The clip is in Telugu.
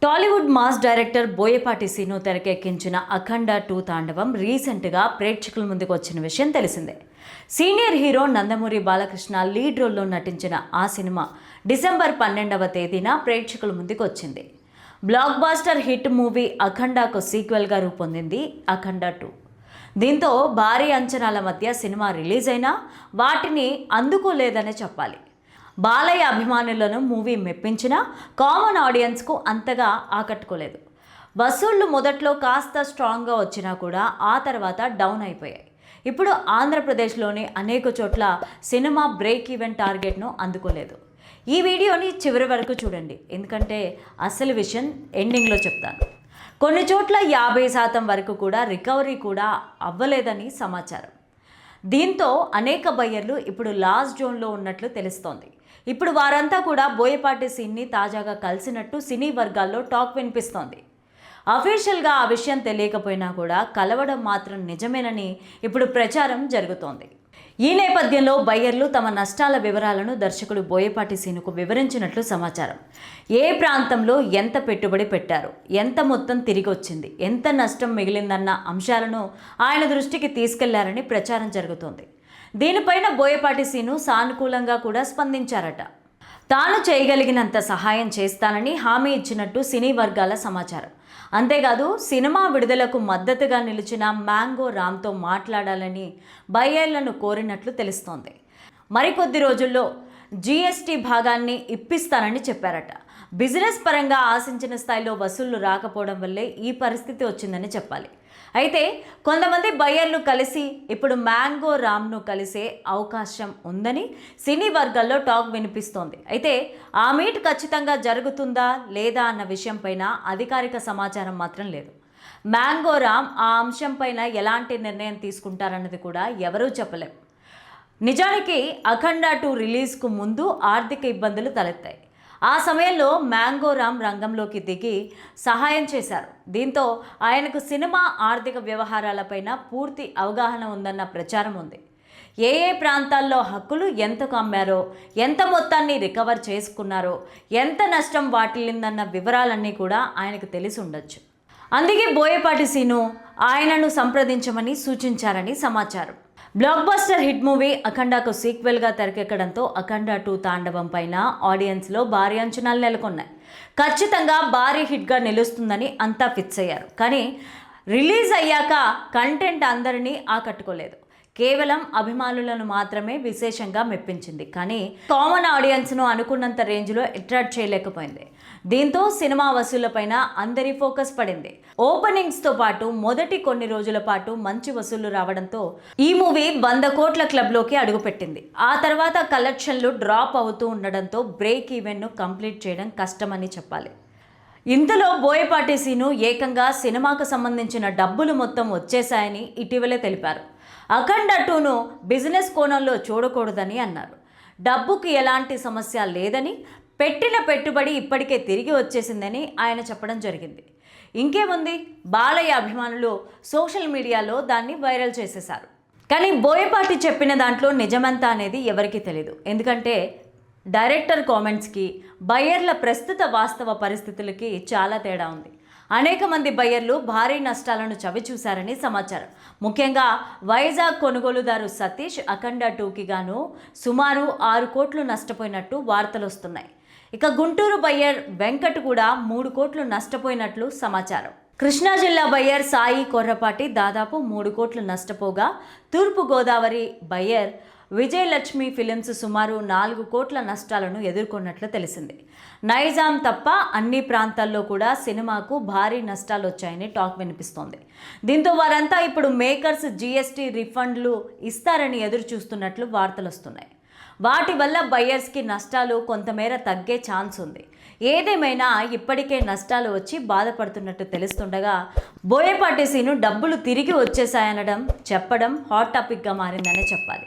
టాలీవుడ్ మాస్ డైరెక్టర్ బోయపాటి సీను తెరకెక్కించిన అఖండ 2 తాండవం రీసెంట్గా ప్రేక్షకుల ముందుకు వచ్చిన విషయం తెలిసిందే. Senior hero Nandamuri Balakrishna lead రోల్లో నటించిన ఆ సినిమా డిసెంబర్ 12వ తేదీన ప్రేక్షకుల ముందుకు వచ్చింది. బ్లాక్ బాస్టర్ హిట్ మూవీ అఖండాకు సీక్వెల్గా రూపొందింది అఖండ 2. దీంతో భారీ అంచనాల మధ్య సినిమా రిలీజ్ అయినా వాటిని అందుకోలేదనే చెప్పాలి. బాలయ్య అభిమానులను మూవీ మెప్పించినా కామన్ ఆడియన్స్కు అంతగా ఆకట్టుకోలేదు. వసూళ్లు మొదట్లో కాస్త స్ట్రాంగ్గా వచ్చినా కూడా ఆ తర్వాత డౌన్ అయిపోయాయి. ఇప్పుడు ఆంధ్రప్రదేశ్లోని అనేక చోట్ల సినిమా బ్రేక్ ఈవెన్ టార్గెట్ను అందుకోలేదు. ఈ వీడియోని చివరి వరకు చూడండి, ఎందుకంటే అసలు విషయం ఎండింగ్లో చెప్తాను. కొన్ని చోట్ల 50% వరకు కూడా రికవరీ కూడా అవ్వలేదని సమాచారం. దీంతో అనేక బయ్యర్లు ఇప్పుడు లాస్ట్ జోన్లో ఉన్నట్లు తెలుస్తోంది. ఇప్పుడు వారంతా కూడా బోయపాటి సీన్ని తాజాగా కలిసినట్టు సినీ వర్గాల్లో టాక్ వినిపిస్తోంది. అఫీషియల్గా ఆ విషయం తెలియకపోయినా కూడా కలవడం మాత్రం నిజమేనని ఇప్పుడు ప్రచారం జరుగుతోంది. ఈ నేపథ్యంలో బయ్యర్లు తమ నష్టాల వివరాలను దర్శకుడు బోయపాటి సీనుకు వివరించినట్లు సమాచారం. ఏ ప్రాంతంలో ఎంత పెట్టుబడి పెట్టారు, ఎంత మొత్తం తిరిగి వచ్చింది, ఎంత నష్టం మిగిలిందన్న అంశాలను ఆయన దృష్టికి తీసుకెళ్లారని ప్రచారం జరుగుతోంది. దీనిపైన బోయపాటి సీను సానుకూలంగా కూడా స్పందించారట. తాను చేయగలిగినంత సహాయం చేస్తానని హామీ ఇచ్చినట్టు సినీ వర్గాల సమాచారం. అంతేకాదు సినిమా విడుదలకు మద్దతుగా నిలిచిన మ్యాంగో రామ్తో మాట్లాడాలని బయ్యర్లను కోరినట్లు తెలుస్తోంది. మరికొద్ది రోజుల్లో జీఎస్టీ భాగాన్ని ఇప్పిస్తానని చెప్పారట. బిజినెస్ పరంగా ఆశించిన స్థాయిలో వసూళ్లు రాకపోవడం వల్లే ఈ పరిస్థితి వచ్చిందని చెప్పాలి. అయితే కొంతమంది బయ్యర్లు కలిసి ఇప్పుడు మ్యాంగో రామ్ను కలిసే అవకాశం ఉందని సినీ వర్గాల్లో టాక్ వినిపిస్తోంది. అయితే ఆ మీట్ ఖచ్చితంగా జరుగుతుందా లేదా అన్న విషయంపైన అధికారిక సమాచారం మాత్రం లేదు. మ్యాంగో రామ్ ఆ అంశంపైన ఎలాంటి నిర్ణయం తీసుకుంటారన్నది కూడా ఎవరూ చెప్పలేం. నిజానికి అఖండ 2 రిలీజ్కు ముందు ఆర్థిక ఇబ్బందులు తలెత్తాయి. ఆ సమయంలో మ్యాంగో రామ్ రంగంలోకి దిగి సహాయం చేశారు. దీంతో ఆయనకు సినిమా ఆర్థిక వ్యవహారాలపైన పూర్తి అవగాహన ఉందన్న ప్రచారం ఉంది. ఏ ప్రాంతాల్లో హక్కులు ఎంతకు అమ్మారో, ఎంత మొత్తాన్ని రికవర్ చేసుకున్నారో, ఎంత నష్టం వాటిల్లిందన్న వివరాలన్నీ కూడా ఆయనకు తెలిసి ఉండొచ్చు. అందుకే బోయపాటి సీను ఆయనను సంప్రదించమని సూచించారని సమాచారం. బ్లాక్ బస్టర్ హిట్ మూవీ అఖండాకు సీక్వెల్గా తెరకెక్కడంతో అఖండ 2 తాండవం పైన ఆడియన్స్లో భారీ అంచనాలు నెలకొన్నాయి. ఖచ్చితంగా భారీ హిట్గా నిలుస్తుందని అంతా ఫిక్స్ అయ్యారు. కానీ రిలీజ్ అయ్యాక కంటెంట్ అందరినీ ఆకట్టుకోలేదు. కేవలం అభిమానులను మాత్రమే విశేషంగా మెప్పించింది. కానీ కామన్ ఆడియన్స్ను అనుకున్నంత రేంజ్లో అట్రాక్ట్ చేయలేకపోయింది. దీంతో సినిమా వసూళ్లపైన అందరి ఫోకస్ పడింది. ఓపెనింగ్స్తో పాటు మొదటి కొన్ని రోజుల పాటు మంచి వసూళ్లు రావడంతో ఈ మూవీ 100 కోట్ల క్లబ్లోకి అడుగుపెట్టింది. ఆ తర్వాత కలెక్షన్లు డ్రాప్ అవుతూ ఉండడంతో బ్రేక్ ఈవెన్ను కంప్లీట్ చేయడం కష్టమని చెప్పాలి. ఇంతలో బోయపాటి సీను ఏకంగా సినిమాకు సంబంధించిన డబ్బులు మొత్తం వచ్చేశాయని ఇటీవలే తెలిపారు. అఖండ 2ను బిజినెస్ కోణంలో చూడకూడదని అన్నారు. డబ్బుకి ఎలాంటి సమస్య లేదని, పెట్టిన పెట్టుబడి ఇప్పటికే తిరిగి వచ్చేసిందని ఆయన చెప్పడం జరిగింది. ఇంకేముంది, బాలయ్య అభిమానులు సోషల్ మీడియాలో దాన్ని వైరల్ చేసేశారు. కానీ బోయపాటి చెప్పిన దాంట్లో నిజమంతా అనేది ఎవరికీ తెలియదు. ఎందుకంటే డైరెక్టర్ కామెంట్స్కి బయ్యర్ల ప్రస్తుత వాస్తవ పరిస్థితులకి చాలా తేడా ఉంది. అనేక మంది బయ్యర్లు భారీ నష్టాలను చవిచూశారని సమాచారం. ముఖ్యంగా వైజాగ్ కొనుగోలుదారు సతీష్ అఖండ 2కి గాను సుమారు 6 కోట్లు నష్టపోయినట్టు వార్తలు వస్తున్నాయి. ఇక గుంటూరు బయ్యర్ వెంకట్ కూడా 3 కోట్లు నష్టపోయినట్లు సమాచారం. కృష్ణా జిల్లా బయ్యర్ సాయి కొర్రపాటి దాదాపు 3 కోట్లు నష్టపోగా, తూర్పు గోదావరి బయ్యర్ విజయలక్ష్మి ఫిలిమ్స్ సుమారు 4 కోట్ల నష్టాలను ఎదుర్కొన్నట్లు తెలిసింది. నైజాం తప్ప అన్ని ప్రాంతాల్లో కూడా సినిమాకు భారీ నష్టాలు వచ్చాయని టాక్ వినిపిస్తోంది. దీంతో వారంతా ఇప్పుడు మేకర్స్ జీఎస్టీ రిఫండ్లు ఇస్తారని ఎదురు చూస్తున్నట్లు వార్తలు వస్తున్నాయి. వాటి వల్ల బయ్యర్స్కి నష్టాలు కొంతమేర తగ్గే ఛాన్స్ ఉంది. ఏదేమైనా ఇప్పటికే నష్టాలు వచ్చి బాధపడుతున్నట్టు తెలుస్తుండగా బోయపాటి సీను డబ్బులు తిరిగి వచ్చేసాయనడం చెప్పడం హాట్ టాపిక్గా మారిందనే చెప్పాలి.